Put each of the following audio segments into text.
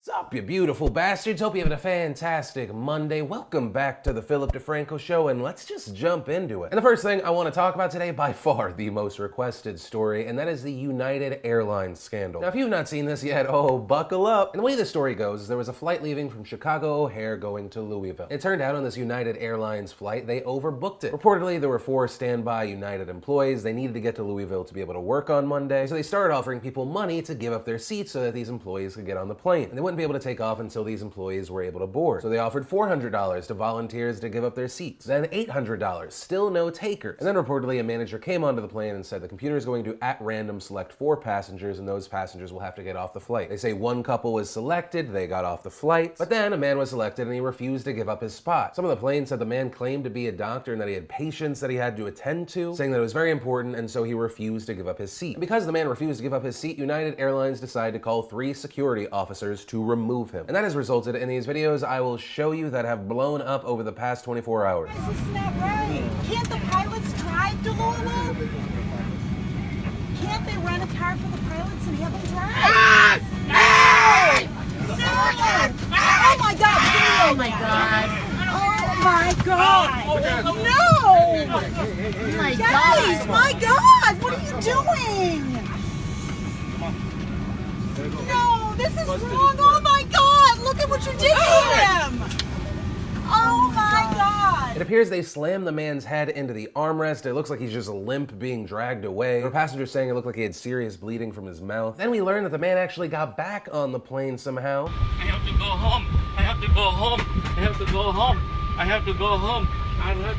What's up, you beautiful bastards? Hope you having a fantastic Monday. Welcome back to the Philip DeFranco Show, and let's just jump into it. And the first thing I want to talk about today, by far the most requested story, and that is the United Airlines scandal. Now, if you've not seen this yet, oh, buckle up. And the way the story goes is there was a flight leaving from Chicago O'Hare going to Louisville. It turned out on this United Airlines flight, they overbooked it. Reportedly, there were 4 standby United employees. They needed to get to Louisville to be able to work on Monday, so they started offering people money to give up their seats so that these employees could get on the plane. And they wouldn't be able to take off until these employees were able to board. So they offered $400 to volunteers to give up their seats. Then $800, still no takers. And then reportedly a manager came onto the plane and said the computer is going to at random select 4 passengers and those passengers will have to get off the flight. They say one couple was selected, they got off the flight, but then a man was selected and he refused to give up his spot. Some of the plane said the man claimed to be a doctor and that he had patients that he had to attend to, saying that it was very important, and so he refused to give up his seat. And because the man refused to give up his seat, United Airlines decided to call 3 security officers to remove him. And that has resulted in these videos I will show you that have blown up over the past 24 hours. This is not right. Can't the pilots drive to Louisville? Can't they rent a car for the pilots and have them drive? Oh my God! Oh my God! Oh my God! No! Oh my Guys, God! My God! What are you doing? No, this is wrong. Oh my God! Look at what you did to him! Oh my God! It appears they slammed the man's head into the armrest. It looks like he's just limp being dragged away. There were passengers saying it looked like he had serious bleeding from his mouth. Then we learned that the man actually got back on the plane somehow. I have to go home. I have to go home. I have to go home. I have to go home.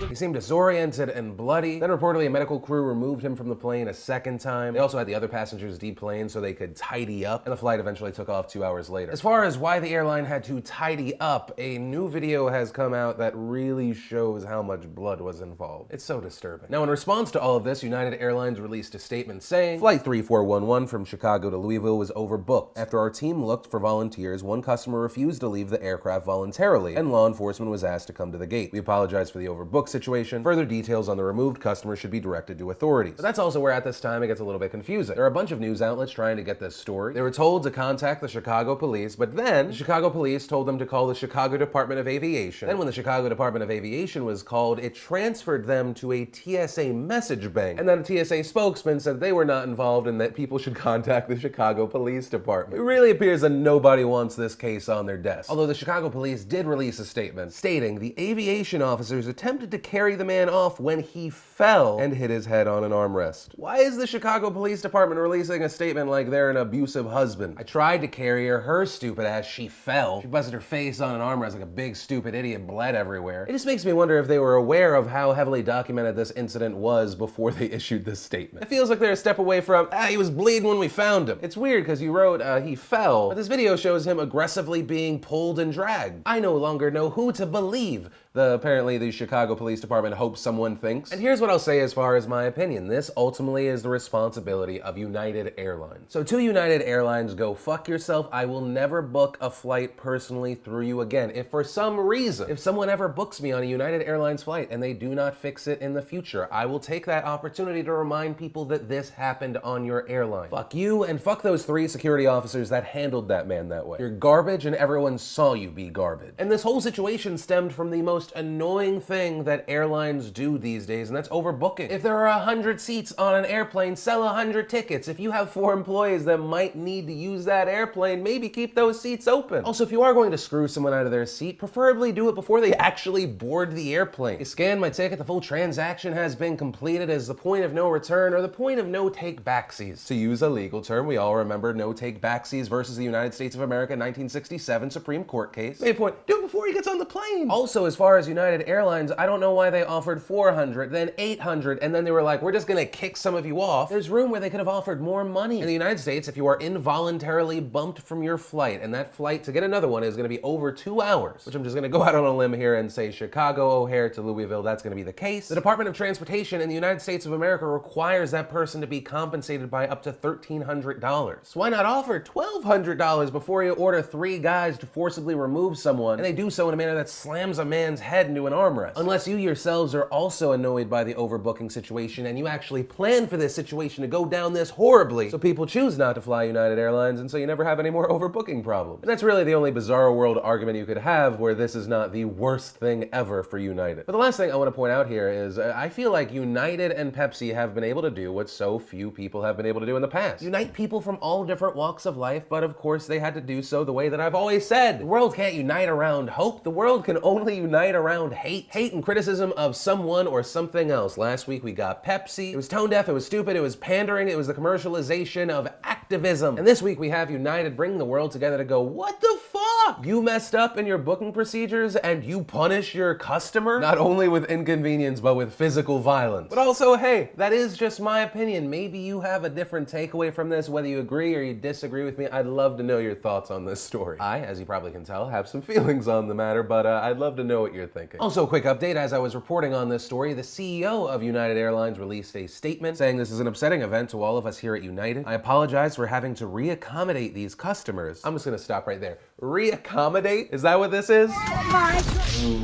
He seemed disoriented and bloody. Then reportedly a medical crew removed him from the plane a second time. They also had the other passengers deplaned so they could tidy up, and the flight eventually took off 2 hours later. As far as why the airline had to tidy up, a new video has come out that really shows how much blood was involved. It's so disturbing. Now, in response to all of this, United Airlines released a statement saying, Flight 3411 from Chicago to Louisville was overbooked. After our team looked for volunteers, one customer refused to leave the aircraft voluntarily, and law enforcement was asked to come to the gate. We apologize for the overbooked situation. Further details on the removed customer should be directed to authorities. But that's also where at this time it gets a little bit confusing. There are a bunch of news outlets trying to get this story. They were told to contact the Chicago police, but then the Chicago police told them to call the Chicago Department of Aviation. Then when the Chicago Department of Aviation was called, it transferred them to a TSA message bank. And then a TSA spokesman said they were not involved and that people should contact the Chicago Police Department. It really appears that nobody wants this case on their desk. Although the Chicago police did release a statement stating the aviation officers attempted to carry the man off when he fell and hit his head on an armrest. Why is the Chicago Police Department releasing a statement like they're an abusive husband? I tried to carry her stupid ass, she fell. She busted her face on an armrest like a big stupid idiot, bled everywhere. It just makes me wonder if they were aware of how heavily documented this incident was before they issued this statement. It feels like they're a step away from, he was bleeding when we found him. It's weird because you wrote, he fell, but this video shows him aggressively being pulled and dragged. I no longer know who to believe. Apparently the Chicago Police Department hopes someone thinks. And here's what I'll say as far as my opinion. This ultimately is the responsibility of United Airlines. So to United Airlines, go fuck yourself. I will never book a flight personally through you again. If for some reason, if someone ever books me on a United Airlines flight and they do not fix it in the future, I will take that opportunity to remind people that this happened on your airline. Fuck you and fuck those 3 security officers that handled that man that way. You're garbage and everyone saw you be garbage. And this whole situation stemmed from the most annoying thing that airlines do these days, and that's overbooking. If there are 100 seats on an airplane, sell 100 tickets. If you have 4 employees that might need to use that airplane, maybe keep those seats open. Also, if you are going to screw someone out of their seat, preferably do it before they actually board the airplane. You scan my ticket, the full transaction has been completed as the point of no return or the point of no take backsies. To use a legal term, we all remember no take backsies versus the United States of America 1967 Supreme Court case. Main point, do it before he gets on the plane. Also, as far as United Airlines, I don't know why they offered 400, then 800, and then they were like, we're just gonna kick some of you off. There's room where they could have offered more money. In the United States, if you are involuntarily bumped from your flight, and that flight to get another one is gonna be over 2 hours, which I'm just gonna go out on a limb here and say Chicago O'Hare to Louisville, that's gonna be the case. The Department of Transportation in the United States of America requires that person to be compensated by up to $1,300. So why not offer $1,200 before you order 3 guys to forcibly remove someone, and they do so in a manner that slams a man's man's head into an armrest. Unless you yourselves are also annoyed by the overbooking situation and you actually plan for this situation to go down this horribly, so people choose not to fly United Airlines and so you never have any more overbooking problems. And that's really the only bizarro world argument you could have where this is not the worst thing ever for United. But the last thing I want to point out here is I feel like United and Pepsi have been able to do what so few people have been able to do in the past. Unite people from all different walks of life, but of course they had to do so the way that I've always said. The world can't unite around hope. The world can only unite around hate. Hate and criticism of someone or something else. Last week we got Pepsi. It was tone deaf, it was stupid, it was pandering, it was the commercialization of activism. And this week we have United bringing the world together to go, what the fuck? You messed up in your booking procedures and you punish your customer? Not only with inconvenience, but with physical violence. But also, hey, that is just my opinion. Maybe you have a different takeaway from this, whether you agree or you disagree with me. I'd love to know your thoughts on this story. I, as you probably can tell, have some feelings on the matter, but I'd love to know what you're thinking. Also, a quick update. As I was reporting on this story, the CEO of United Airlines released a statement saying this is an upsetting event to all of us here at United. I apologize for having to reaccommodate these customers. I'm just gonna stop right there. Reaccommodate? Is that what this is? Oh my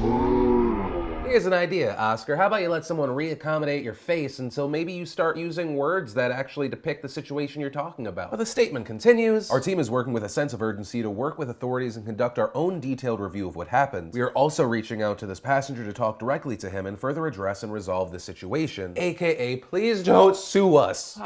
God. Here's an idea, Oscar. How about you let someone reaccommodate your face until maybe you start using words that actually depict the situation you're talking about? But the statement continues. Our team is working with a sense of urgency to work with authorities and conduct our own detailed review of what happened. We are also reaching out to this passenger to talk directly to him and further address and resolve this situation. AKA, please don't sue us.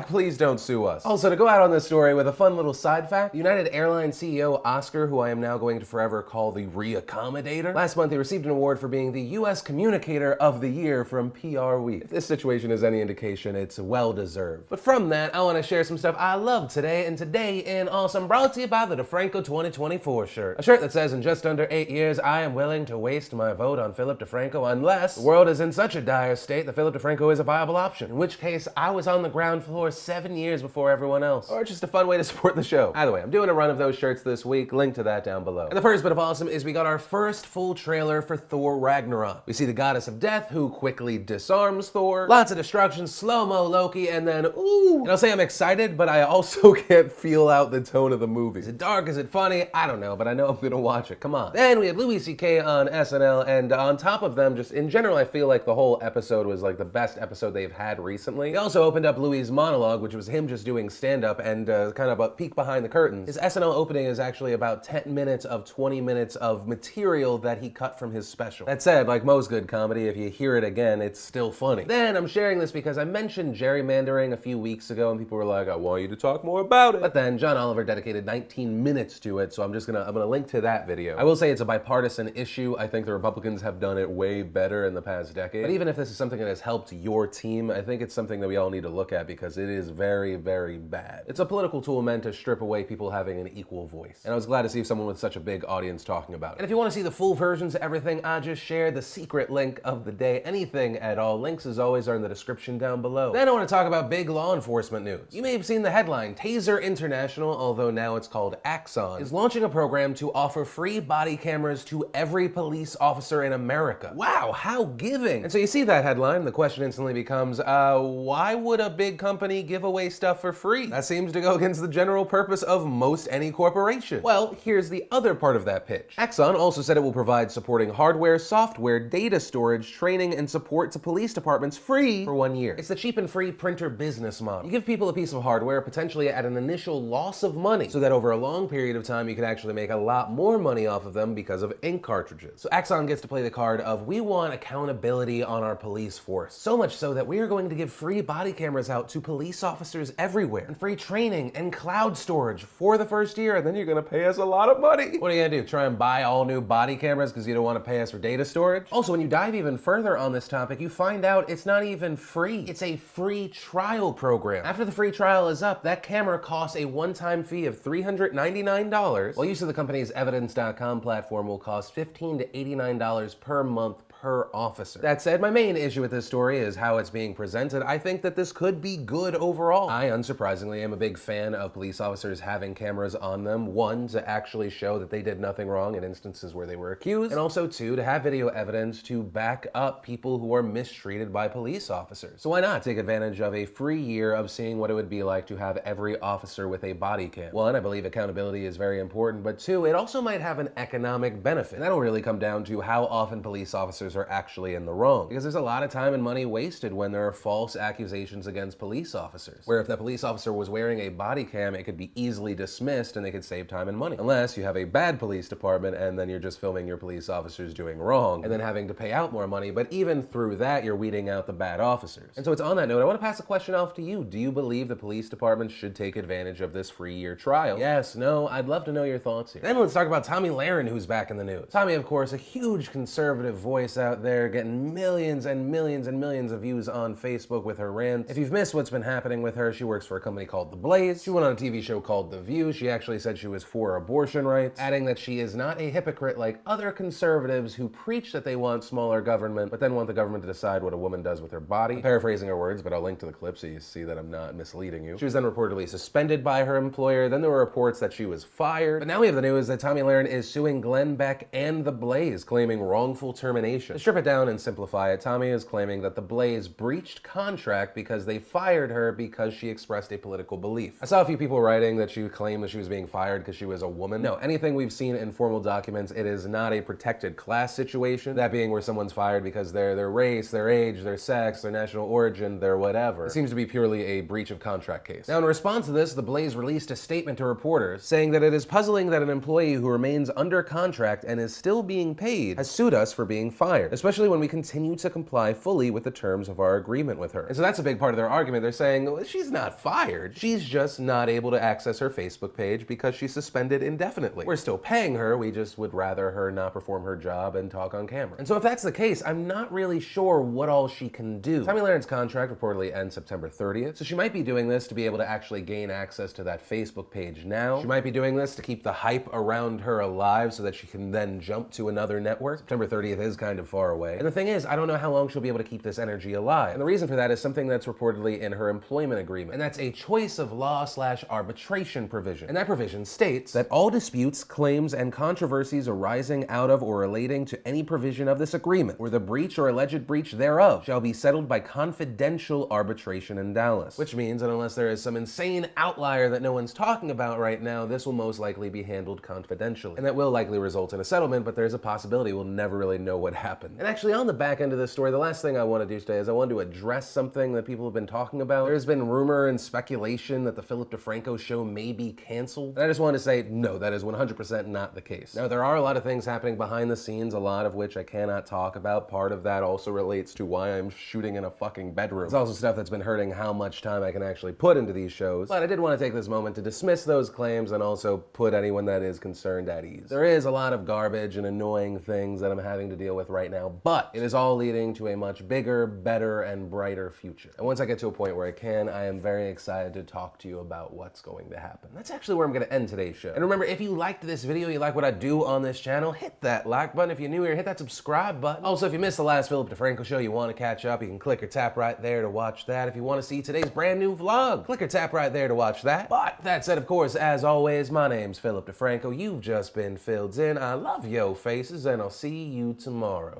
Please don't sue us. Also, to go out on this story with a fun little side fact, United Airlines CEO Oscar, who I am now going to forever call the reaccommodator, last month he received an award for being the U.S. Communicator of the Year from PR Week. If this situation is any indication, it's well deserved. But from that, I want to share some stuff I love today, and today in Awesome brought to you by the DeFranco 2024 shirt. A shirt that says, in just under 8 years, I am willing to waste my vote on Philip DeFranco unless the world is in such a dire state that Philip DeFranco is a viable option, in which case I was on the ground floor 7 years before everyone else. Or just a fun way to support the show. Either way, I'm doing a run of those shirts this week, link to that down below. And the first bit of awesome is we got our first full trailer for Thor Ragnarok. We see the goddess of death who quickly disarms Thor, lots of destruction, slow-mo Loki, and then ooh. And I'll say I'm excited, but I also can't feel out the tone of the movie. Is it dark? Is it funny? I don't know, but I know I'm gonna watch it. Come on. Then we had Louis C.K. on SNL, and on top of them, just in general, I feel like the whole episode was like the best episode they've had recently. They also opened up Louis' monologue, which was him just doing stand-up and kind of a peek behind the curtains. His SNL opening is actually about 10 minutes of 20 minutes of material that he cut from his special. That said, like most good comedy, if you hear it again, it's still funny. Then I'm sharing this because I mentioned gerrymandering a few weeks ago and people were like, I want you to talk more about it. But then John Oliver dedicated 19 minutes to it, so I'm gonna link to that video. I will say it's a bipartisan issue. I think the Republicans have done it way better in the past decade. But even if this is something that has helped your team, I think it's something that we all need to look at because it is very, very bad. It's a political tool meant to strip away people having an equal voice. And I was glad to see someone with such a big audience talking about it. And if you want to see the full versions of everything I just shared, the secret link of the day, anything at all, links as always are in the description down below. Then I want to talk about big law enforcement news. You may have seen the headline, Taser International, although now it's called Axon, is launching a program to offer free body cameras to every police officer in America. Wow, how giving. And so you see that headline, the question instantly becomes, why would a big company give away stuff for free? That seems to go against the general purpose of most any corporation. Well, here's the other part of that pitch. Axon also said it will provide supporting hardware, software, data storage, training, and support to police departments free for 1 year. It's the cheap and free printer business model. You give people a piece of hardware, potentially at an initial loss of money, so that over a long period of time you can actually make a lot more money off of them because of ink cartridges. So Axon gets to play the card of, we want accountability on our police force. So much so that we are going to give free body cameras out to police officers everywhere, and free training and cloud storage for the first year, and then you're gonna pay us a lot of money. What are you gonna do, try and buy all new body cameras because you don't want to pay us for data storage? Also, when you dive even further on this topic, you find out it's not even free. It's a free trial program. After the free trial is up, that camera costs a one-time fee of $399, while use of the company's Evidence.com platform will cost $15 to $89 per month per officer. That said, my main issue with this story is how it's being presented. I think that this could be good overall. I, unsurprisingly, am a big fan of police officers having cameras on them. One, to actually show that they did nothing wrong in instances where they were accused, and also two, to have video evidence to back up people who are mistreated by police officers. So why not take advantage of a free year of seeing what it would be like to have every officer with a body cam? One, I believe accountability is very important, but two, it also might have an economic benefit. And that'll really come down to how often police officers are actually in the wrong. Because there's a lot of time and money wasted when there are false accusations against police officers. Where if the police officer was wearing a body cam, it could be easily dismissed and they could save time and money. Unless you have a bad police department and then you're just filming your police officers doing wrong and then having to pay out more money. But even through that, you're weeding out the bad officers. And so it's on that note, I want to pass a question off to you. Do you believe the police department should take advantage of this free year trial? Yes, no, I'd love to know your thoughts here. Then let's talk about Tomi Lahren, who's back in the news. Tomi, of course, a huge conservative voice out there, getting millions and millions and millions of views on Facebook with her rants. If you've missed what's been happening with her, she works for a company called The Blaze. She went on a TV show called The View. She actually said she was for abortion rights, adding that she is not a hypocrite like other conservatives who preach that they want smaller government, but then want the government to decide what a woman does with her body. I'm paraphrasing her words, but I'll link to the clip so you see that I'm not misleading you. She was then reportedly suspended by her employer. Then there were reports that she was fired. But now we have the news that Tomi Lahren is suing Glenn Beck and The Blaze, claiming wrongful termination. To strip it down and simplify it, Tomi is claiming that The Blaze breached contract because they fired her because she expressed a political belief. I saw a few people writing that she claimed that she was being fired because she was a woman. No, anything we've seen in formal documents, it is not a protected class situation. That being where someone's fired because their race, their age, their sex, their national origin, their whatever. It seems to be purely a breach of contract case. Now, in response to this, The Blaze released a statement to reporters saying that it is puzzling that an employee who remains under contract and is still being paid has sued us for being fired, especially when we continue to comply fully with the terms of our agreement with her. And so that's a big part of their argument. They're saying, well, she's not fired. She's just not able to access her Facebook page because she's suspended indefinitely. We're still paying her. We just would rather her not perform her job and talk on camera. And so if that's the case, I'm not really sure what all she can do. Tomi Lahren's contract reportedly ends September 30th, so she might be doing this to be able to actually gain access to that Facebook page now. She might be doing this to keep the hype around her alive so that she can then jump to another network. September 30th is kind of far away. And the thing is, I don't know how long she'll be able to keep this energy alive. And the reason for that is something that's reportedly in her employment agreement. And that's a choice of law/arbitration provision. And that provision states that all disputes, claims, and controversies arising out of or relating to any provision of this agreement, or the breach or alleged breach thereof, shall be settled by confidential arbitration in Dallas. Which means that unless there is some insane outlier that no one's talking about right now, this will most likely be handled confidentially. And that will likely result in a settlement, but there's a possibility we'll never really know what happened. And actually, on the back end of this story, the last thing I want to do today is I want to address something that people have been talking about. There's been rumor and speculation that the Philip DeFranco show may be canceled. And I just want to say, no, that is 100% not the case. Now, there are a lot of things happening behind the scenes, a lot of which I cannot talk about. Part of that also relates to why I'm shooting in a fucking bedroom. It's also stuff that's been hurting how much time I can actually put into these shows. But I did want to take this moment to dismiss those claims and also put anyone that is concerned at ease. There is a lot of garbage and annoying things that I'm having to deal with right now, but it is all leading to a much bigger, better, and brighter future. And once I get to a point where I am very excited to talk to you about what's going to happen. That's actually where I'm going to end today's show. And remember, if you liked this video, you like what I do on this channel, hit that like button. If you're new here, hit that subscribe button. Also, if you missed the last Philip DeFranco show, you want to catch up, you can click or tap right there to watch that. If you want to see today's brand new vlog, click or tap right there to watch that. But that said, of course, as always, my name's Philip DeFranco. You've just been filled in. I love yo faces, and I'll see you tomorrow.